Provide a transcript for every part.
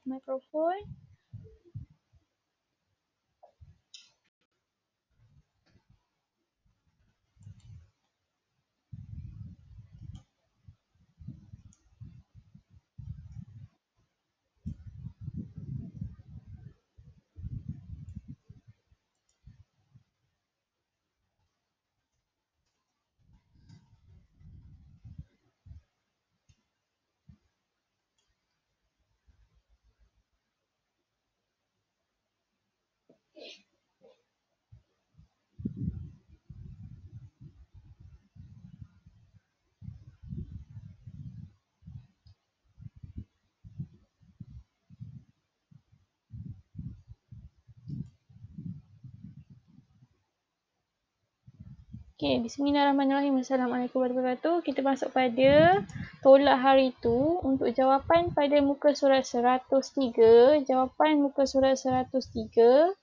mikrofon. Okay, bismillahirrahmanirrahim. Assalamualaikum warahmatullahi wabarakatuh. Kita masuk pada tolak hari tu untuk jawapan pada muka surat 103. Jawapan muka surat 103.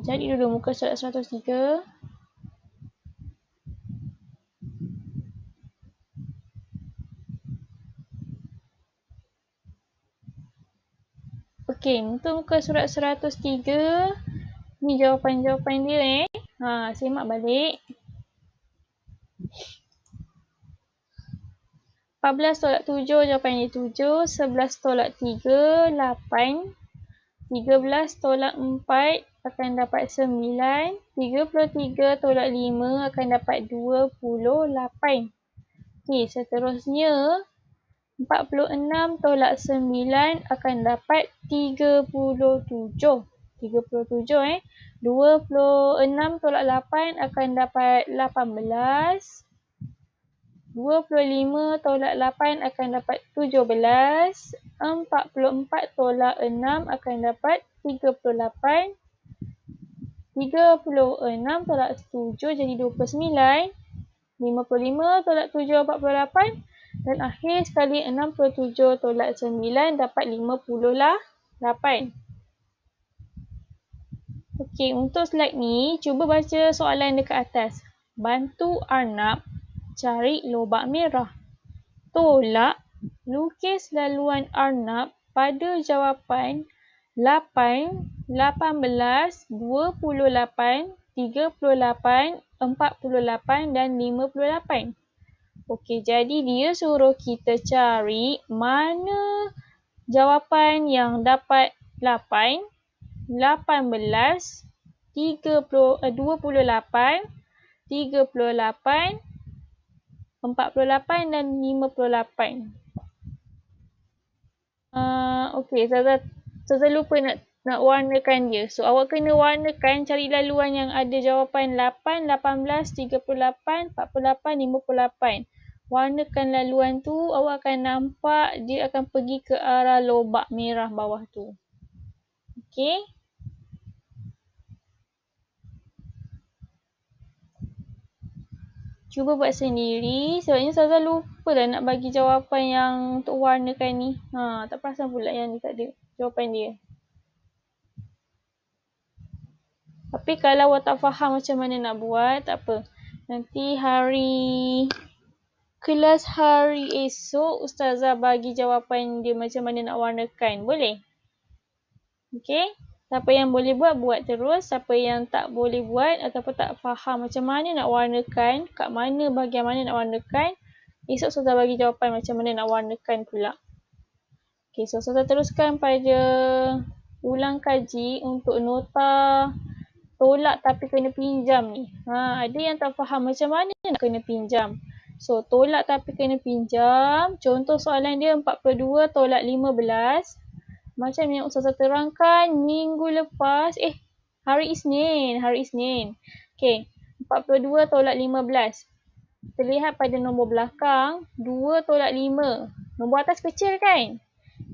Cari dulu muka surat 103. Okey, untuk muka surat 103, ni jawapan-jawapan dia simak balik. 14 tolak 7, jawapan dia 7. 11 tolak 3, 8. 13 tolak 4 akan dapat 9. 33 tolak 5 akan dapat 28. Okey, seterusnya 46 tolak 9 akan dapat 37. 37 26 tolak 8 akan dapat 18. 25 tolak 8 akan dapat 17. 44 tolak 6 akan dapat 38. 36 tolak 7 jadi 29. 55 tolak 7 48. Dan akhir sekali 67 tolak 9 dapat 58. Okey, untuk slide ni, cuba baca soalan dekat atas. Bantu Arnab cari lobak merah. Tolak, lukis laluan Arnab pada jawapan 8, 18, 28, 38, 48 dan 58. Okey, jadi dia suruh kita cari mana jawapan yang dapat 8, 18, 28, 38, 48 dan 58. Okey, Ustazah lupa nak warnakan dia. So, awak kena warnakan, cari laluan yang ada jawapan 8, 18, 38, 48, 58. Warnakan laluan tu, awak akan nampak dia akan pergi ke arah lobak merah bawah tu. Okey. Cuba buat sendiri. Sebabnya Ustazah lupa dah nak bagi jawapan yang untuk warnakan ni. Tak perasan pula yang ni tak ada jawapan dia. Tapi kalau awak tak faham macam mana nak buat, tak apa. Nanti kelas hari esok, Ustazah bagi jawapan dia macam mana nak warnakan. Boleh? Okey? Siapa yang boleh buat, buat terus. Siapa yang tak boleh buat ataupun tak faham macam mana nak warnakan, kat mana bahagian mana nak warnakan, esok Ustazah bagi jawapan macam mana nak warnakan pula. Okey, so Ustazah teruskan pada ulang kaji untuk nota tolak tapi kena pinjam ni. Ada yang tak faham macam mana nak kena pinjam. So, tolak tapi kena pinjam. Contoh soalan dia 42 tolak 15. Macam yang Ustazah terangkan minggu lepas. Hari Isnin. Okey, 42 tolak 15. Terlihat pada nombor belakang, 2 tolak 5. Nombor atas kecil kan?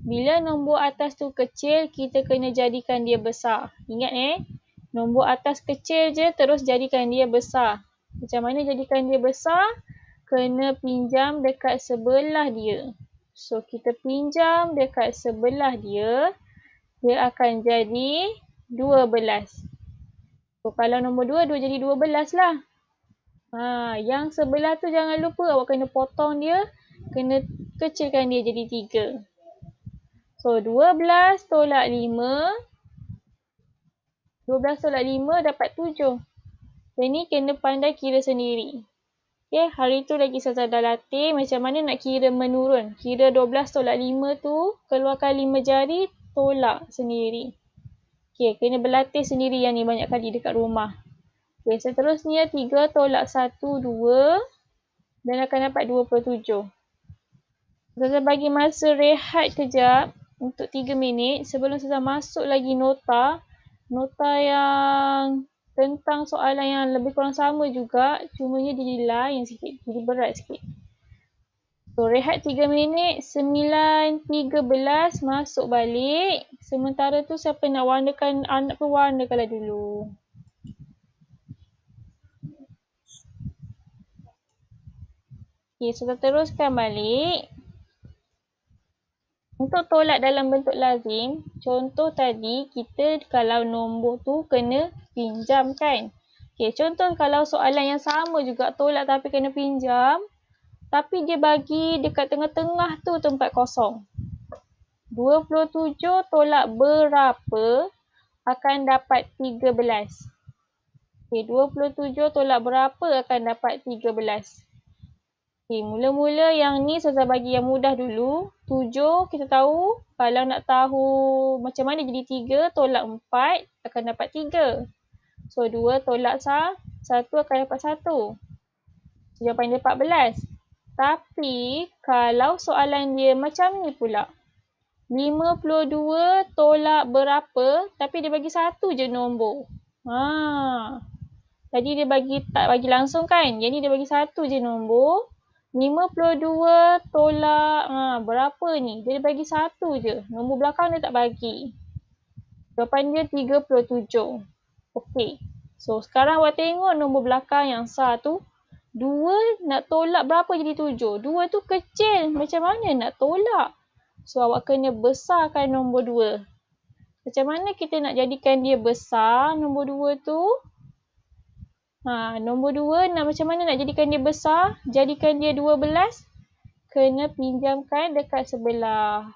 Bila nombor atas tu kecil, kita kena jadikan dia besar. Ingat nombor atas kecil je, terus jadikan dia besar. Macam mana jadikan dia besar? Kena pinjam dekat sebelah dia. So, kita pinjam dekat sebelah dia. Dia akan jadi 12. So, kalau nombor 2, 2 jadi 12 lah. Yang sebelah tu jangan lupa awak kena potong dia. Kena kecilkan dia jadi 3. So, 12 tolak 5. 12 tolak 5 dapat 7. Ini kena pandai kira sendiri. Okay, hari tu lagi saya dah latih macam mana nak kira menurun. Kira 12 tolak 5 tu, keluarkan 5 jari, tolak sendiri. Okay, kena berlatih sendiri yang ni banyak kali dekat rumah. Okay, seterusnya 3 tolak 1, 2 dan akan dapat 27. Saya bagi masa rehat kejap untuk 3 minit sebelum saya masuk lagi nota yang tentang soalan yang lebih kurang sama juga, cumanya dia lain sikit, jadi berat sikit. So, rehat 3 minit, 9.13 masuk balik. Sementara tu siapa nak warnakan anak tu, warnakanlah dulu. Okay, so kita teruskan balik. Untuk tolak dalam bentuk lazim, contoh tadi kita kalau nombor tu kena pinjamkan. Okay, contoh kalau soalan yang sama juga tolak tapi kena pinjam, tapi dia bagi dekat tengah-tengah tu tempat kosong. 27 tolak berapa akan dapat 13. Okay, 27 tolak berapa akan dapat 13. Okay, mula-mula yang ni saya bagi yang mudah dulu. 7 kita tahu. Kalau nak tahu macam mana jadi 3, tolak 4 akan dapat 3. So 2 tolak 1 akan dapat 1. So, jawapan dia 14. Tapi kalau soalan dia macam ni pula. 52 tolak berapa tapi dia bagi 1 je nombor. Tadi dia tak bagi langsung kan. Jadi dia bagi 1 je nombor. 52 tolak berapa ni? Dia bagi 1 je. Nombor belakang dia tak bagi. Jawapan dia 37. Okey. So sekarang awak tengok nombor belakang yang sah tu. 2 nak tolak berapa jadi 7? 2 tu kecil. Macam mana nak tolak? So awak kena besarkan nombor 2. Macam mana kita nak jadikan dia besar nombor 2 tu? Nombor 2 macam mana nak jadikan dia besar? Jadikan dia 12. Kena pinjamkan dekat sebelah.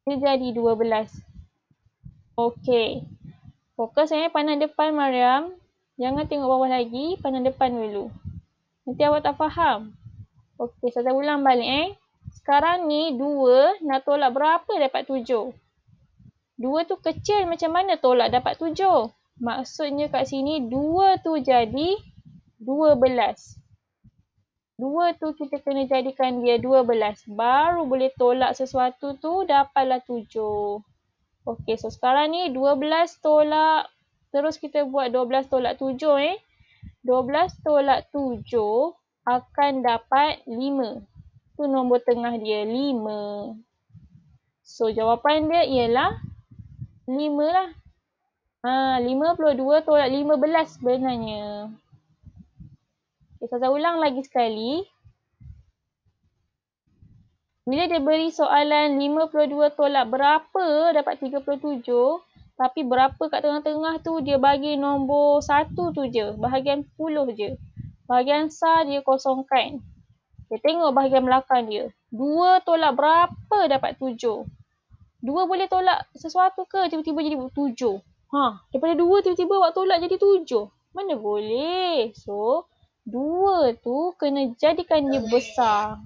Dia jadi 12. Okey. Fokus pandang depan Mariam. Jangan tengok bawah lagi. Pandang depan dulu. Nanti awak tak faham. Okey, saya ulang balik Sekarang ni 2 nak tolak berapa dapat 7? 2 tu kecil macam mana tolak dapat 7? Maksudnya kat sini 2 tu jadi 12. 2 tu kita kena jadikan dia 12. Baru boleh tolak sesuatu tu dapatlah 7. Okey, so sekarang ni 12 tolak. Terus kita buat 12 tolak 7 12 tolak 7 akan dapat 5. Tu nombor tengah dia 5. So jawapan dia ialah 5 lah. 52 tolak 15 sebenarnya. Okay, saya ulang lagi sekali. Bila dia beri soalan 52 tolak berapa dapat 37, tapi berapa kat tengah-tengah tu dia bagi nombor 1 tu je, bahagian 10 je. Bahagian sah dia kosongkan. Kita tengok bahagian belakang dia. 2 tolak berapa dapat 7? 2 boleh tolak sesuatu ke tiba-tiba jadi 7? Daripada 2 tiba-tiba awak tolak jadi 7. Mana boleh. So, 2 tu kena jadikan dia besar.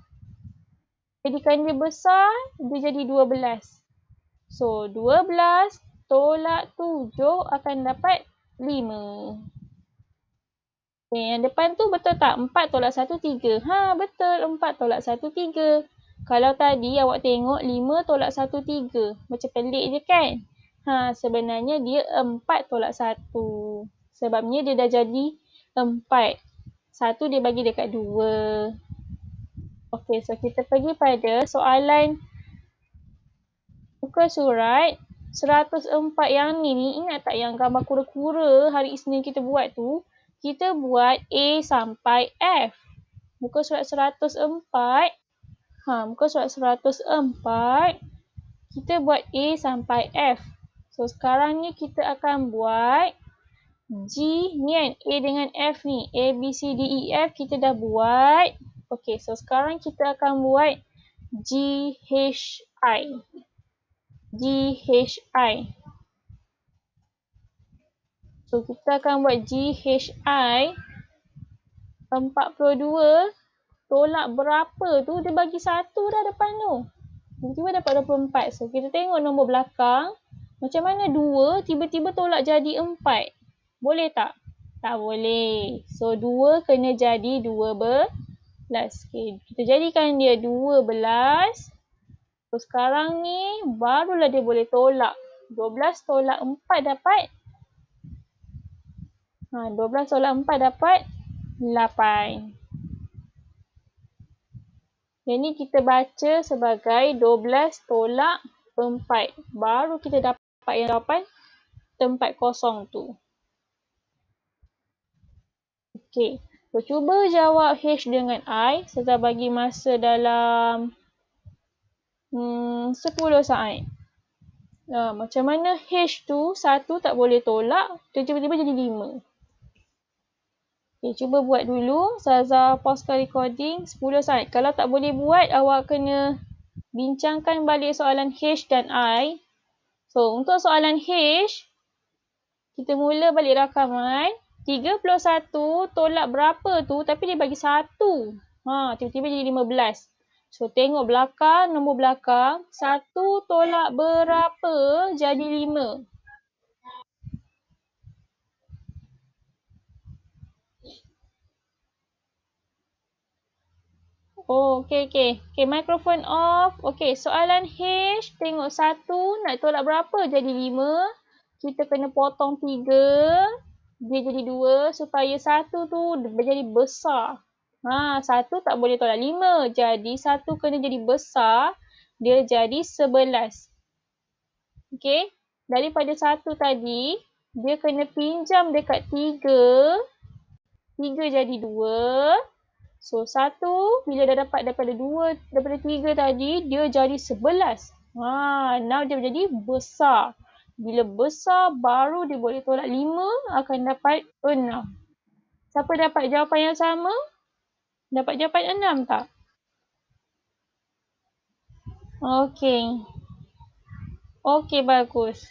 Jadikan dia besar, dia jadi 12. So, 12 tolak 7 akan dapat 5. Okay, yang depan tu betul tak? 4 tolak 1, 3. Betul. 4 tolak 1, 3. Kalau tadi awak tengok 5 tolak 1, 3. Macam pelik je kan? Sebenarnya dia 4 tolak 1. Sebabnya dia dah jadi 4. 1 dia bagi dekat 2. Okey, so kita pergi pada soalan muka surat 104 yang ni. Ingat tak yang gambar kura-kura hari Isnin kita buat tu? Kita buat A sampai F. Muka surat 104. Muka surat 104. kita buat A sampai F. So sekarang ni kita akan buat G ni kan, A dengan F ni. A, B, C, D, E, F kita dah buat. Okay, so sekarang kita akan buat G, H, I. G, H, I. So kita akan buat G, H, I. 42 tolak berapa tu, dia bagi 1 dah depan tu. Tiba-tiba dapat 24. So kita tengok nombor belakang. Macam mana 2 tiba-tiba tolak jadi 4. Boleh tak? Tak boleh. So 2 kena jadi 12. Okay, kita jadikan dia 12. So sekarang ni barulah dia boleh tolak. 12 tolak 4 dapat. 12 tolak 4 dapat 8. Yang ni kita baca sebagai 12 tolak 4. Baru kita dapat yang jawapan tempat kosong tu. Okey. So, cuba jawab H dengan I. Saya bagi masa dalam 10 saat. Macam mana H tu 1 tak boleh tolak, dia tiba-tiba jadi 5. Okay, cuba buat dulu. Saza pausekan recording 10 saat. Kalau tak boleh buat, awak kena bincangkan balik soalan H dan I. So, untuk soalan H, kita mula balik rakaman. 31 tolak berapa tu, tapi dia bagi 1. Tiba-tiba jadi 15. So, tengok belakang, nombor belakang. 1 tolak berapa jadi 5. Oh, okey. Okay, mikrofon off. Okay, soalan H, tengok 1 nak tolak berapa jadi 5. Kita kena potong 3. Dia jadi 2 supaya 1 tu menjadi besar. 1 tak boleh tolak 5. Jadi 1 kena jadi besar. Dia jadi 11. Okay, daripada 1 tadi, dia kena pinjam dekat 3. 3 jadi 2. So, 1 bila dah dapat daripada 2, daripada 3 tadi, dia jadi 11. Now dia jadi besar. Bila besar, baru dia boleh tolak 5, akan dapat 6. Siapa dapat jawapan yang sama? Dapat jawapan 6 tak? Okey. Okey, bagus.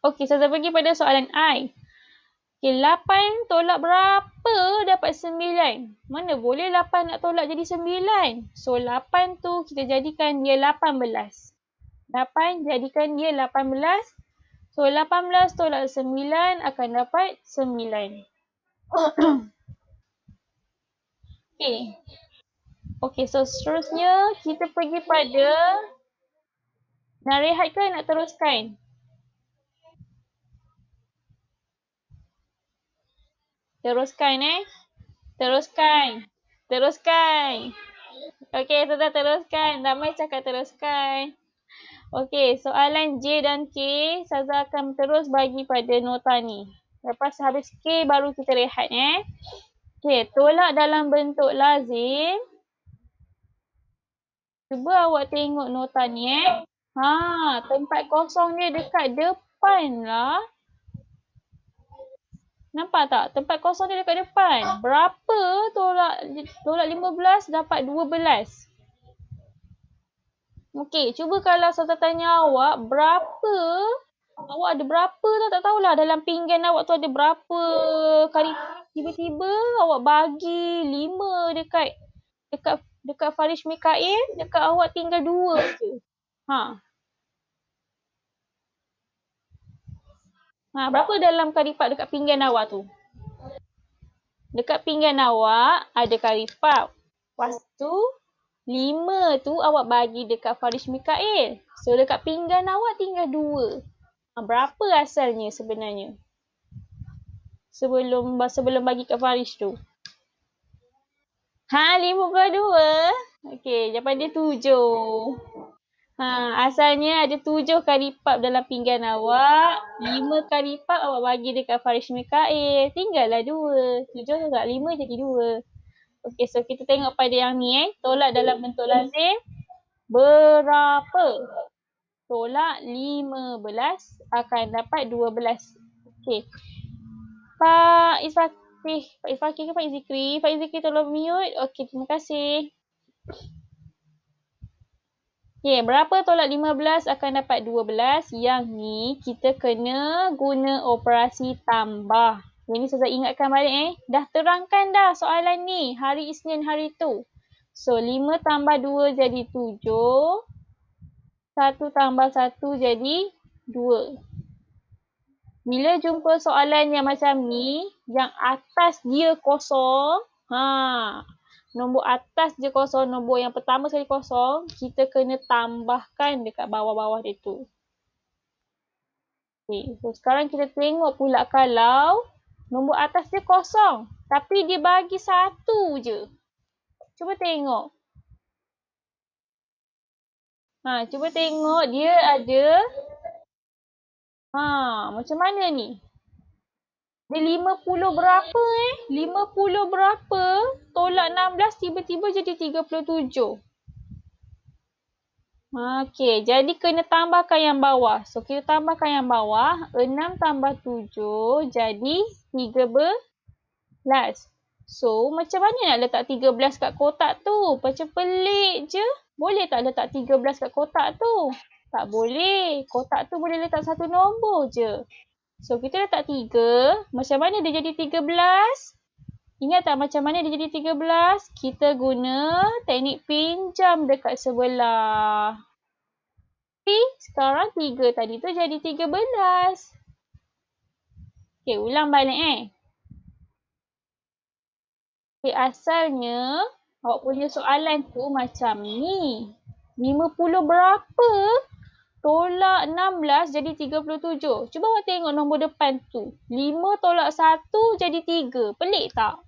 Okey, saya pergi pada soalan I. Okay, 8 tolak berapa dapat 9? Mana boleh 8 nak tolak jadi 9? So, 8 tu kita jadikan dia 18. 8 jadikan dia 18. So, 18 tolak 9 akan dapat 9. Okay. Okay, so seterusnya kita pergi pada... Nak rehat ke nak teruskan? Teruskan Teruskan. Okey, sudah teruskan. Damai cakap teruskan. Okey, soalan J dan K, Saza akan terus bagi pada nota ni. Lepas habis K, baru kita rehat. Okey, tolak dalam bentuk lazim. Cuba awak tengok nota ni. Tempat kosong dia dekat depan lah. Nampak tak? Tempat kosong dia dekat depan. Berapa tolak 15 dapat 12? Okey, cuba kalau saya tanya awak, berapa? Awak ada berapa tak tahulah. Dalam pinggan awak tu ada berapa kali. Tiba-tiba awak bagi 5 dekat Farish Mikail, dekat awak tinggal 2 je. Berapa dalam karipap dekat pinggan awak tu? Dekat pinggan awak ada karipap. Lepas tu 5 tu awak bagi dekat Farish Mikail. So dekat pinggan awak tinggal 2. Berapa asalnya sebenarnya? Sebelum bagi kat Farish tu. 52. Okey, jawapan dia 7. Asalnya ada 7 karipap dalam pinggan awak. 5 karipap awak bagi dekat Farish Mikail. Tinggallah 2. 7 tak 5 jadi 2. Okey, so kita tengok pada yang ni tolak dalam bentuk lazim berapa? Tolak 15 akan dapat 12. Okey. Pak Izfakir, Pak Izfakir ke Pak Izikri? Pak Izikri tolong mute. Okey, terima kasih. Okey, berapa tolak 15 akan dapat 12? Yang ni kita kena guna operasi tambah. Yang ni saya ingatkan balik Dah terangkan dah soalan ni hari Isnin hari tu. So 5 tambah 2 jadi 7. 1 tambah 1 jadi 2. Bila jumpa soalan yang macam ni, yang atas dia kosong, nombor atas je kosong, nombor yang pertama sekali kosong, kita kena tambahkan dekat bawah-bawah dia tu. Okay, so sekarang kita tengok pula kalau nombor atas dia kosong, tapi dia bagi 1 je. Cuba tengok. Cuba tengok dia ada. Macam mana ni? Dia 50 berapa 50 berapa? Tolak 16 tiba-tiba jadi 37. Okey, jadi kena tambahkan yang bawah. So, kita tambahkan yang bawah. 6 tambah 7 jadi 13. So, macam mana nak letak 13 kat kotak tu? Macam pelik je. Boleh tak letak 13 kat kotak tu? Tak boleh. Kotak tu boleh letak satu nombor je. So, kita letak 3. Macam mana dia jadi 13? Ingat tak macam mana dia jadi 13? Kita guna teknik pinjam dekat sebelah. Tapi sekarang 3 tadi tu jadi 13. Okay, ulang balik Okay, asalnya awak punya soalan tu macam ni. 50 berapa? Tolak 16 jadi 37. Cuba awak tengok nombor depan tu. 5 tolak 1 jadi 3. Pelik tak?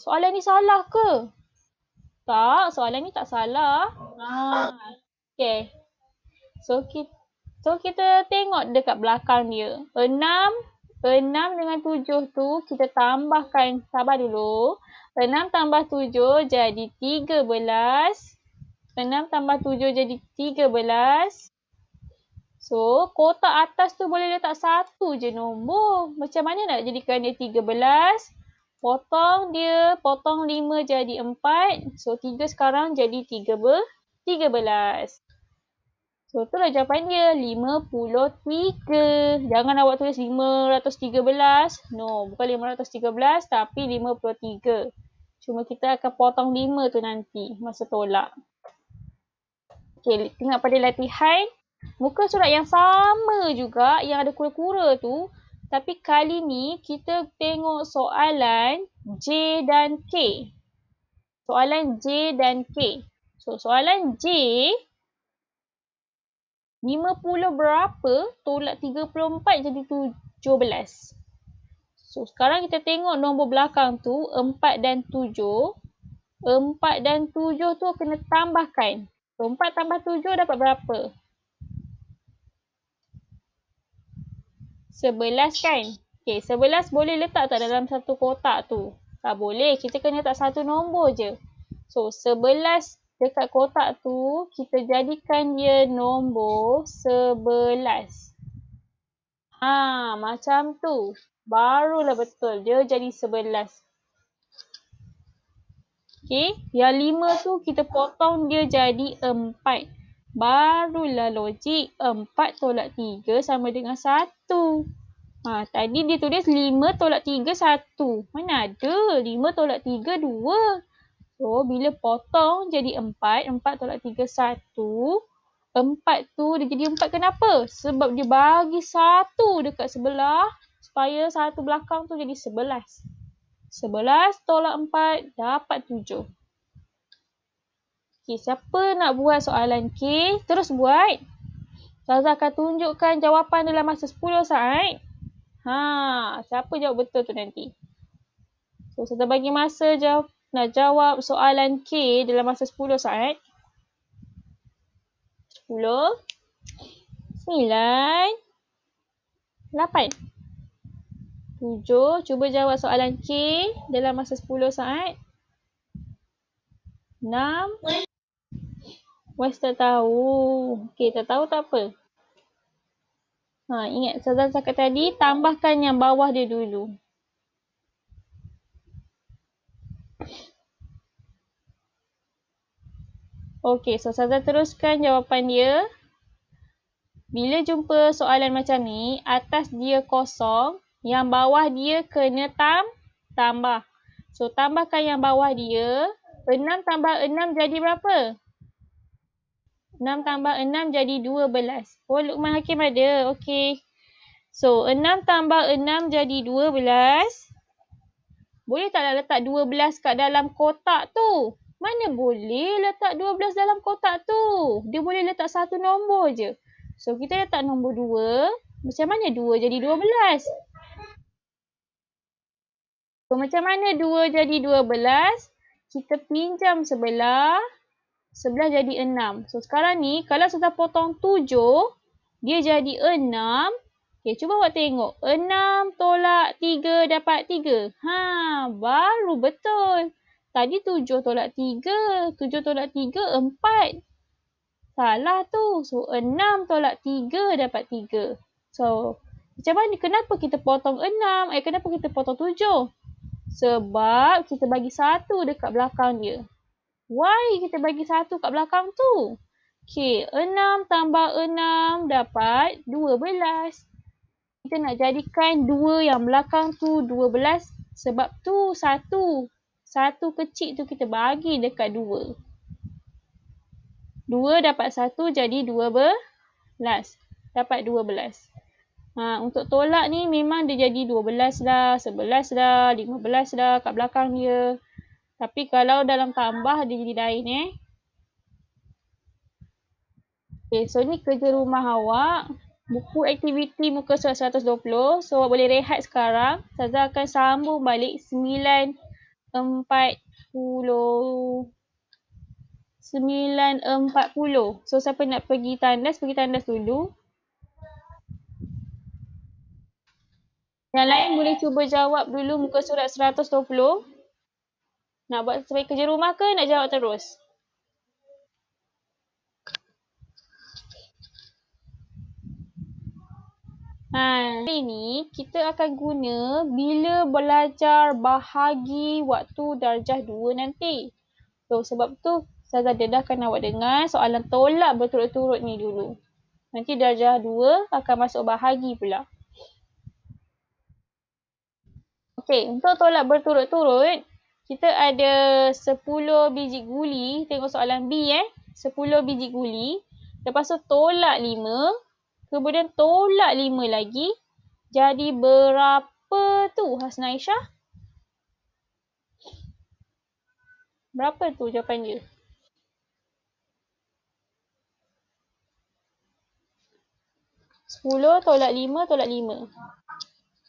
Soalan ni salah ke? Tak, soalan ni tak salah. Okay. So kita tengok dekat belakang dia. 6 dengan 7 tu kita tambahkan. Sabar dulu. 6 tambah 7 jadi 13. 6 tambah 7 jadi 13. So, kotak atas tu boleh letak 1 je nombor. Macam mana nak jadikan dia 13? Potong 5 jadi 4. So, 3 sekarang jadi 13. So, itulah jawapan dia. 53. Jangan awak tulis 513. No, bukan 513 tapi 53. Cuma kita akan potong 5 tu nanti masa tolak. Okay, tengok pada latihan. Muka surat yang sama juga yang ada kura-kura tu. Tapi kali ni kita tengok soalan J dan K. Soalan J dan K. So, soalan J, 50 berapa tolak 34 jadi 17. So, sekarang kita tengok nombor belakang tu, 4 dan 7. 4 dan 7 tu kena tambahkan. So, 4 tambah 7 dapat berapa? 11 kan? Okay, 11 boleh letak tak dalam satu kotak tu? Tak boleh, kita kena letak satu nombor je. So, 11 dekat kotak tu, kita jadikan dia nombor 11. Macam tu. Barulah betul. Dia jadi 11. Okay, yang 5 tu kita potong dia jadi 4. Barulah logik 4 tolak 3 sama dengan 1. Tadi dia tulis 5 tolak 3, 1. Mana ada? 5 tolak 3, 2. So, bila potong jadi 4, 4 tolak 3, 1. 4 tu dia jadi 4 kenapa? Sebab dia bagi 1 dekat sebelah supaya 1 belakang tu jadi 11. 11 tolak 4 dapat 7. Okay, siapa nak buat soalan K? Terus buat. Ustazah akan tunjukkan jawapan dalam masa 10 saat. Siapa jawab betul tu nanti. So, Ustazah bagi masa nak jawab soalan K dalam masa 10 saat. 10, 9, 8, 7. Cuba jawab soalan K dalam masa 10 saat. 6. Wes tak tahu. Okey, tak tahu tak apa. Ingat Ustazah cakap tadi, tambahkan yang bawah dia dulu. Okey, so Ustazah teruskan jawapan dia. Bila jumpa soalan macam ni, atas dia kosong, yang bawah dia kena tambah. So, tambahkan yang bawah dia. 6 tambah 6 jadi berapa? 6 tambah 6 jadi 12. Oh, Luqman Hakim ada. Okey. So, 6 tambah 6 jadi 12. Boleh tak letak 12 kat dalam kotak tu? Mana boleh letak 12 dalam kotak tu? Dia boleh letak satu nombor je. So, kita letak nombor 2. Macam mana 2 jadi 12? So, macam mana 2 jadi 12? Kita pinjam sebelah. Sebelah jadi 6. So, sekarang ni, kalau sudah potong 7, dia jadi 6. Okay, cuba awak tengok. 6 tolak 3 dapat 3. Baru betul. Tadi 7 tolak 3. 7 tolak 3, 4. Salah tu. So, 6 tolak 3 dapat 3. So, macam mana? Kenapa kita potong 6? Kenapa kita potong 7? Sebab kita bagi 1 dekat belakang dia. Why kita bagi 1 kat belakang tu? Okay, 6 tambah 6 dapat 12. Kita nak jadikan 2 yang belakang tu 12 sebab tu 1. 1 kecil tu kita bagi dekat 2. 2 dapat 1 jadi 12. Dapat 12. Untuk tolak ni memang dia jadi 12 dah, 11 dah, 15 dah kat belakang dia. Tapi kalau dalam tambah dia jadi lain Okay, so ni kerja rumah awak. Buku aktiviti muka surat 120. So, awak boleh rehat sekarang. Ustazah akan sambung balik 9.40. So, siapa nak pergi tandas dulu. Yang lain boleh cuba jawab dulu muka surat 120. Nak buat sebagai kerja rumah ke nak jawab terus? Hari ni kita akan guna bila belajar bahagi waktu darjah 2 nanti. So, sebab tu Ustazah dedahkan awak dengar soalan tolak berturut-turut ni dulu. Nanti darjah 2 akan masuk bahagi pula. Okey, untuk tolak berturut-turut, kita ada 10 biji guli. Tengok soalan B 10 biji guli. Lepas tu tolak 5. Kemudian tolak 5 lagi. Jadi berapa tu Hasna Aisyah? Berapa tu jawapan dia? 10 tolak 5 tolak 5.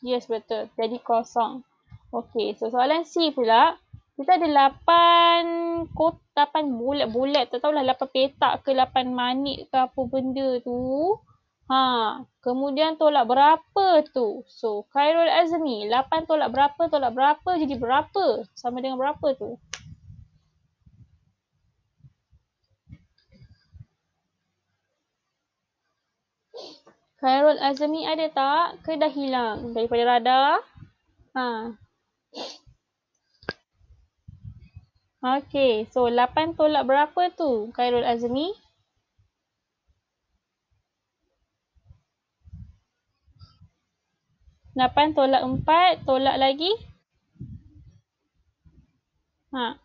Yes, betul. Jadi kosong. Okey, so soalan C pula. Kita ada 8 bulat-bulat. Tak tahulah 8 petak ke 8 manik ke apa benda tu. Kemudian tolak berapa tu? So, Khairul Azmi. 8 tolak berapa jadi berapa? Sama dengan berapa tu? Khairul Azmi ada tak? Ke dah hilang daripada radar? Okey, so 8 tolak berapa tu Khairul Azmi? 8 tolak 4, tolak lagi? 4.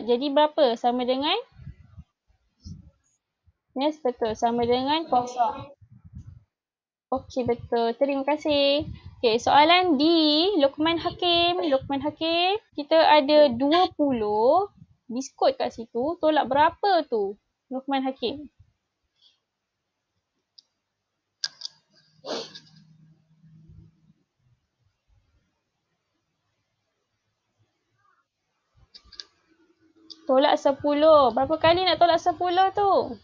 Jadi berapa? Sama dengan? Yes, betul. Sama dengan kosong. Okey, betul. Terima kasih. Okey, soalan D. Luqman Hakim. Kita ada 20 biskut kat situ. Tolak berapa tu? Luqman Hakim. Tolak 10. Berapa kali nak tolak 10 tu?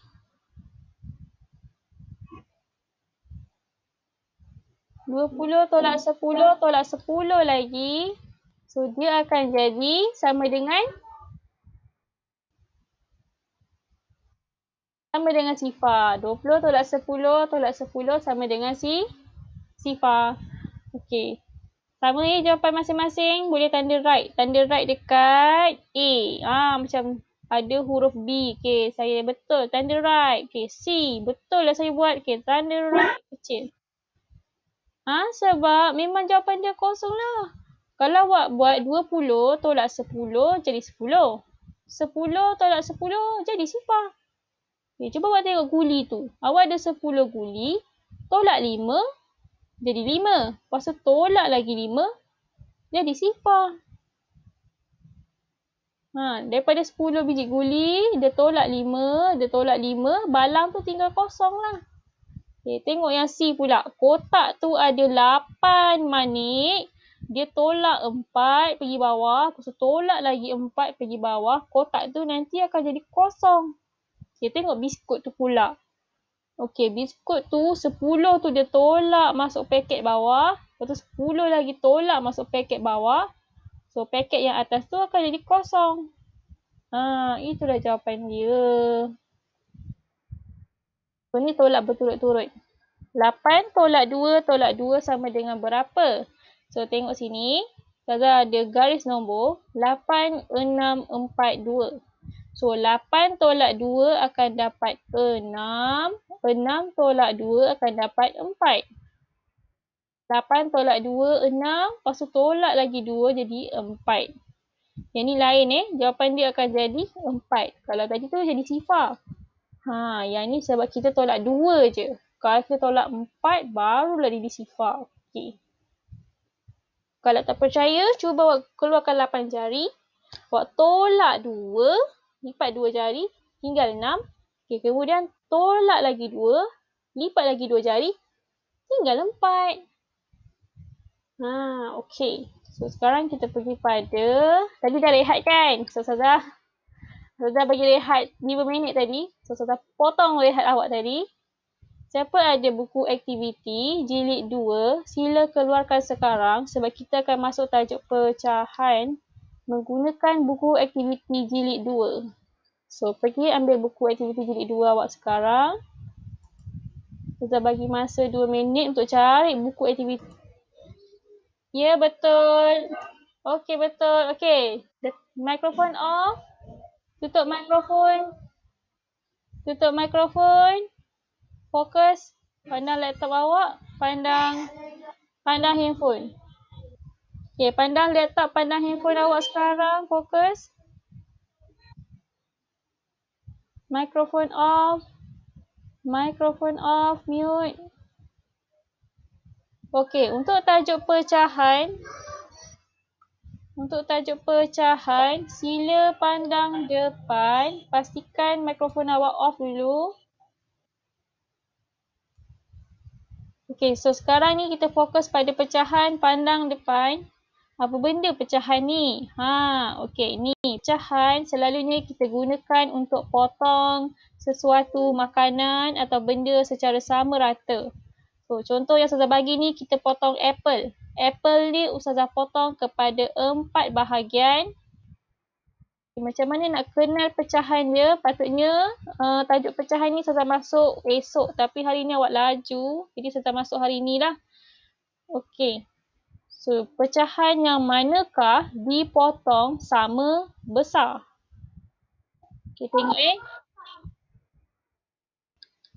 12 20 tolak 10 tolak 10 lagi. So, dia akan jadi sama dengan sifar. 20 tolak 10 tolak 10 sama dengan sifar. Okey. Sama ni jawapan masing-masing. Boleh tanda right. Tanda right dekat A. Macam ada huruf B. Okey, saya betul. Tanda right. Okey, C. Betul lah saya buat. Okey, tanda right kecil. Sebab memang jawapan dia kosong lah. Kalau awak buat 20 tolak 10 jadi 10. 10 tolak 10 jadi sifar. Okay, cuba awak tengok guli tu. Awak ada 10 guli. Tolak 5 jadi 5. Lepas tu tolak lagi 5 jadi sifar. Daripada 10 biji guli, dia tolak 5, balang tu tinggal kosong lah. Okay, tengok yang C pula. Kotak tu ada 8 manik. Dia tolak 4 pergi bawah. Lepas tu tolak lagi 4 pergi bawah. Kotak tu nanti akan jadi kosong. Okay, tengok biskut tu pula. Okay, biskut tu 10 tu dia tolak masuk paket bawah. Lepas tu 10 lagi tolak masuk paket bawah. So, paket yang atas tu akan jadi kosong. Itulah jawapan dia. So, ni tolak berturut-turut. 8 tolak 2 sama dengan berapa? So, tengok sini. Ustazah ada garis nombor 8, 6, 4, 2. So, 8 tolak 2 akan dapat 6. 6 tolak 2 akan dapat 4. 8 tolak 2, 6. Lepas tu tolak lagi 2 jadi 4. Yang ni lain Jawapan dia akan jadi 4. Kalau tadi tu jadi sifar. Yang ni sebab kita tolak 2 je. Kalau kita tolak 4, barulah dia sifar. Okey. Kalau tak percaya, cuba awak keluarkan 8 jari. Awak tolak 2, lipat 2 jari, tinggal 6. Okey, kemudian tolak lagi 2, lipat lagi 2 jari, tinggal 4. Okey. So, sekarang kita pergi pada, tadi dah rehat kan? So, Ustazah bagi rehat 5 minit tadi. So, Ustazah potong rehat awak tadi. Siapa ada buku aktiviti jilid 2, sila keluarkan sekarang sebab kita akan masuk tajuk pecahan menggunakan buku aktiviti jilid 2. So, pergi ambil buku aktiviti jilid 2 awak sekarang. Kita bagi masa 2 minit untuk cari buku aktiviti. Ya, betul. Okey, betul. Okey. Mikrofon off. Tutup mikrofon. Fokus. Pandang laptop awak. Pandang handphone. Okay, pandang laptop, pandang handphone awak sekarang. Fokus. Mikrofon off. Mute. Okay, untuk tajuk pecahan, sila pandang depan. Pastikan mikrofon awak off dulu. Okay, so sekarang ni kita fokus pada pecahan, pandang depan. Apa benda pecahan ni? Okay, ni pecahan selalunya kita gunakan untuk potong sesuatu makanan atau benda secara sama rata. So, contoh yang Ustazah bagi ni, kita potong apple. Apple ni Ustazah potong kepada 4 bahagian. Macam mana nak kenal pecahan dia? Patutnya tajuk pecahan ni Ustazah masuk esok. Tapi hari ni awak laju. Jadi Ustazah masuk hari ni lah. Okey. So, pecahan yang manakah dipotong sama besar? Okey, tengok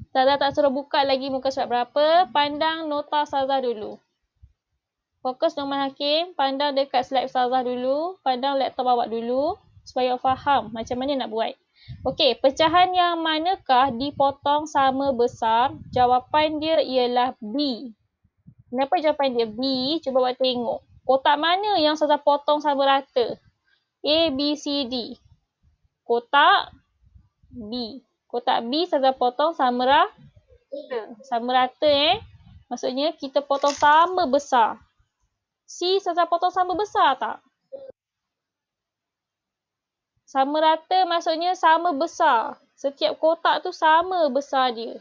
Ustazah tak suruh buka lagi muka surat berapa. Pandang nota Ustazah dulu. Fokus Norman Hakim. Pandang dekat slide Ustazah dulu. Pandang laptop awak dulu. Supaya awak faham macam mana nak buat. Okey, pecahan yang manakah dipotong sama besar? Jawapan dia ialah B. Kenapa jawapan dia B? Cuba awak tengok. Kotak mana yang Ustazah potong sama rata? A, B, C, D. Kotak B. Kotak B Ustazah potong sama rata. Maksudnya kita potong sama besar. C Ustazah potong sama besar tak? Sama rata maksudnya sama besar. Setiap kotak tu sama besar dia.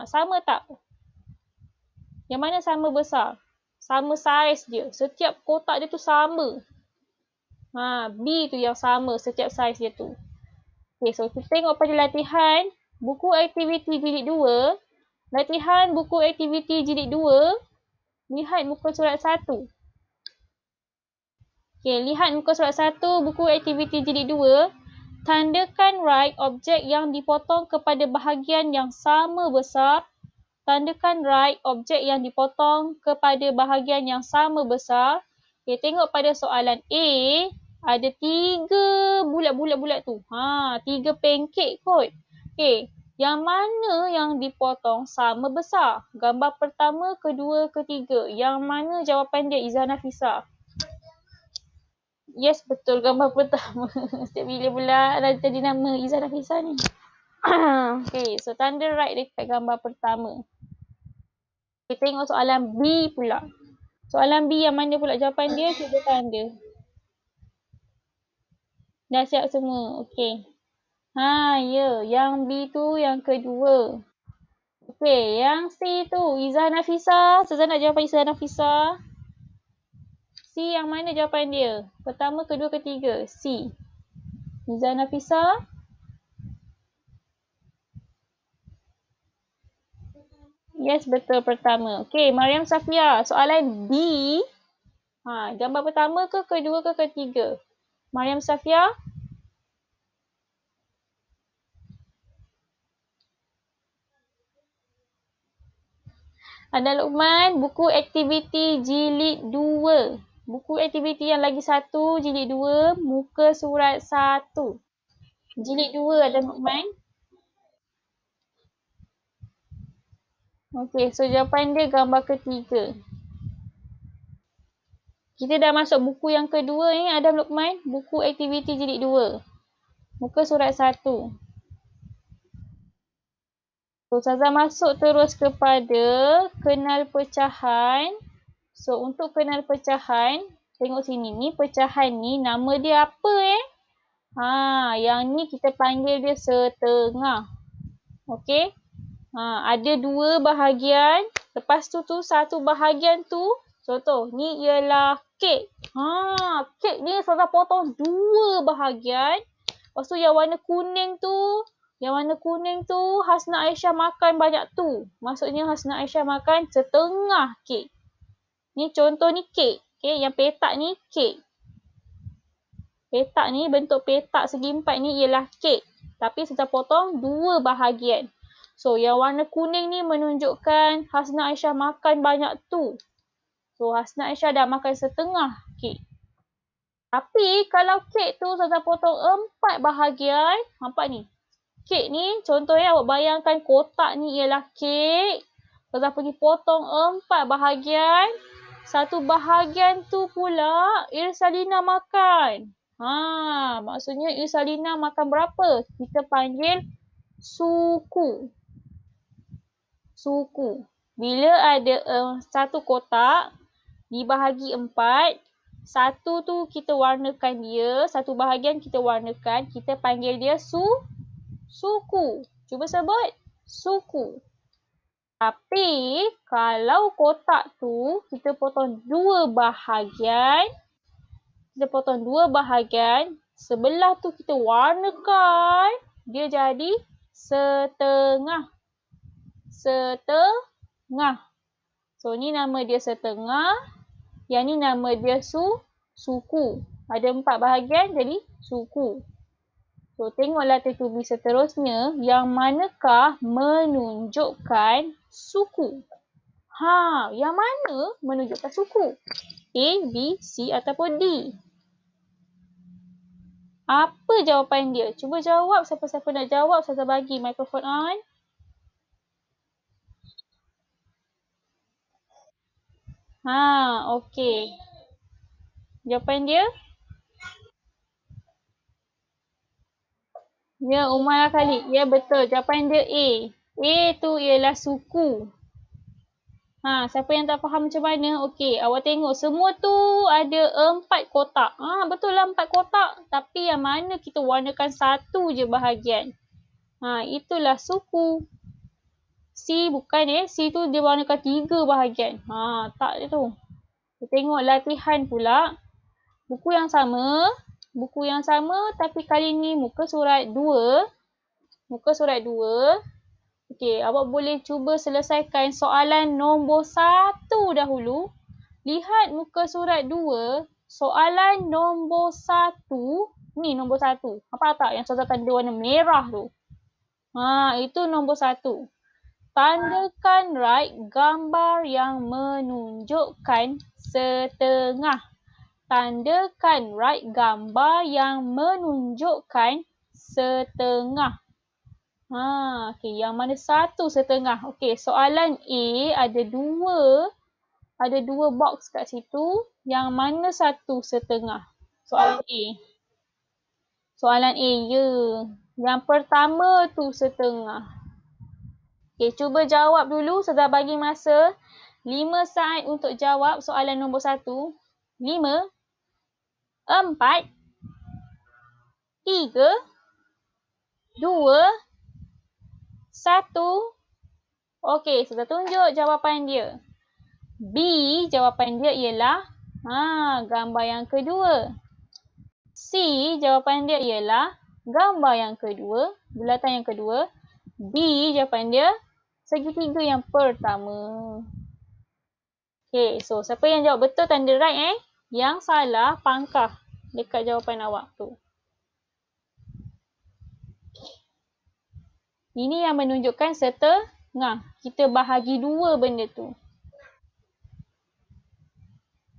Sama tak? Yang mana sama besar? Sama saiz dia. Setiap kotak dia tu sama. B tu yang sama setiap saiz dia tu. Okay, so kita tengok pada latihan buku aktiviti jilid 2. Latihan buku aktiviti jilid 2. Lihat muka surat 1. Okay, lihat muka surat 1 buku aktiviti jilid 2. Tandakan right objek yang dipotong kepada bahagian yang sama besar. Tandakan right objek yang dipotong kepada bahagian yang sama besar. Okay, tengok pada soalan A, ada 3 bulat-bulat tu. 3 pancake kot. Okay, yang mana yang dipotong sama besar? Gambar pertama, kedua, ketiga. Yang mana jawapan dia, Izzah Nafisah? Yes, betul, gambar pertama. Setiap bila pula dah jadi nama Izzah Nafisah ni. Okay, so tanda right dekat gambar pertama. Kita tengok soalan B pula. Soalan B yang mana pula jawapan dia? Cuba tanda. Dah siap semua? Okay. Ya. Yang B tu yang kedua. Okay, yang C tu Izzah Nafisah. Ustazah nak jawapan Izzah Nafisah. C yang mana jawapan dia? Pertama, kedua, ketiga. C. Izzah Nafisah. Yes, betul pertama. Okay, Mariam Safia. Soalan B. Gambar pertama ke kedua ke ketiga? Mariam Safia. Ada Luqman, buku aktiviti jilid 2. Buku aktiviti yang lagi 1, jilid 2, muka surat 1. Jilid 2 ada Luqman. Okey, so jawapan dia gambar ketiga. Kita dah masuk buku yang kedua ni, Adam Luqman. Buku aktiviti jilid 2. Muka surat 1. So, Ustazah masuk terus kepada kenal pecahan. So, untuk kenal pecahan, tengok sini. Ni pecahan ni, nama dia apa yang ni kita panggil dia setengah. Okey. Ada 2 bahagian. Lepas tu satu bahagian tu, contoh, ni ialah kek. Kek ni Ustazah potong 2 bahagian. Lepas tu yang warna kuning tu, Hasna Aisyah makan banyak tu. Maksudnya Hasna Aisyah makan setengah kek. Ni contoh ni kek. Okay, yang petak ni kek. Petak ni, bentuk petak segi 4 ni ialah kek. Tapi kita potong 2 bahagian. So, yang warna kuning ni menunjukkan Hasna Aisyah makan banyak tu. So, Hasna Aisyah dah makan setengah kek. Tapi, kalau kek tu kita potong 4 bahagian. Nampak ni? Kek ni, contohnya awak bayangkan kotak ni ialah kek. Kita pergi potong 4 bahagian. Satu bahagian tu pula Irsalina makan. Maksudnya Irsalina makan berapa? Kita panggil suku. Suku. Bila ada satu kotak dibahagi 4, satu tu kita warnakan dia, satu bahagian kita warnakan, kita panggil dia suku. Cuba sebut. Suku. Tapi, kalau kotak tu kita potong 2 bahagian, sebelah tu kita warnakan, dia jadi setengah. Setengah. So, ni nama dia setengah. Yang ni nama dia suku. Ada 4 bahagian jadi suku. So, tengoklah tubi seterusnya. Yang manakah menunjukkan suku? Yang mana menunjukkan suku? A, B, C ataupun D? Apa jawapan dia? Cuba jawab. Siapa-siapa nak jawab, saya bagi mikrofon on. Okey. Jawapan dia? Ya, Umar Khalid. Ya, betul. Jawapan dia A. A tu ialah suku. Siapa yang tak faham macam mana? Okey, awak tengok. Semua tu ada 4 kotak. Betul lah 4 kotak. Tapi yang mana kita warnakan satu je bahagian. Itulah suku. C bukan C tu dia warnakan 3 bahagian. Tak dia tu. Kita tengok latihan pula. Buku yang sama tapi kali ni muka surat 2. Muka surat 2. Okey, awak boleh cuba selesaikan soalan nombor 1 dahulu. Lihat muka surat 2, soalan nombor 1. Ni nombor 1. Nampak tak yang Ustazah tanda warna merah tu? Itu nombor 1. Tandakan right gambar yang menunjukkan setengah. Tandakan right gambar yang menunjukkan setengah. Okey, yang mana 1 setengah? Okey, soalan A ada dua box kat situ. Yang mana 1 setengah? Soalan A. Soalan A, ya. Yang pertama tu setengah. Okey, cuba jawab dulu. Ustazah bagi masa 5 saat untuk jawab soalan nombor 1. 5, 4, 3, 2, 1. Okey, Ustazah tunjuk jawapan dia. B, jawapan dia ialah gambar yang kedua. C, jawapan dia ialah gambar yang kedua, bulatan yang kedua. D, jawapan dia segitiga yang pertama. Okey, so siapa yang jawab betul tanda right Yang salah pangkah dekat jawapan awak tu. Ini yang menunjukkan setengah. Kita bahagi 2 benda tu.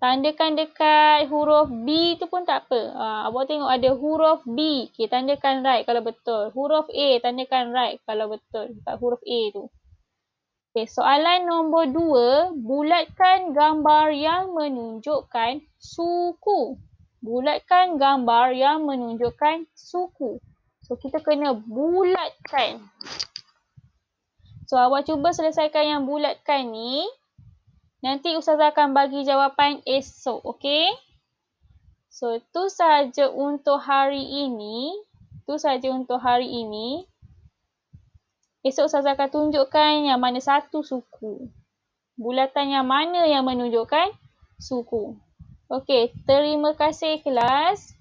Tandakan dekat huruf B tu pun tak apa. Awak tengok ada huruf B. Okay, tandakan right kalau betul. Huruf A, tandakan right kalau betul. Dekat huruf A tu. Okay, soalan nombor 2. Bulatkan gambar yang menunjukkan suku. Bulatkan gambar yang menunjukkan suku. So, kita kena bulatkan. So, awak cuba selesaikan yang bulatkan ni. Nanti Ustazah akan bagi jawapan esok, okey? So, tu sahaja untuk hari ini. Esok Ustazah akan tunjukkan yang mana 1 suku. Bulatan yang mana yang menunjukkan suku. Okey, terima kasih kelas.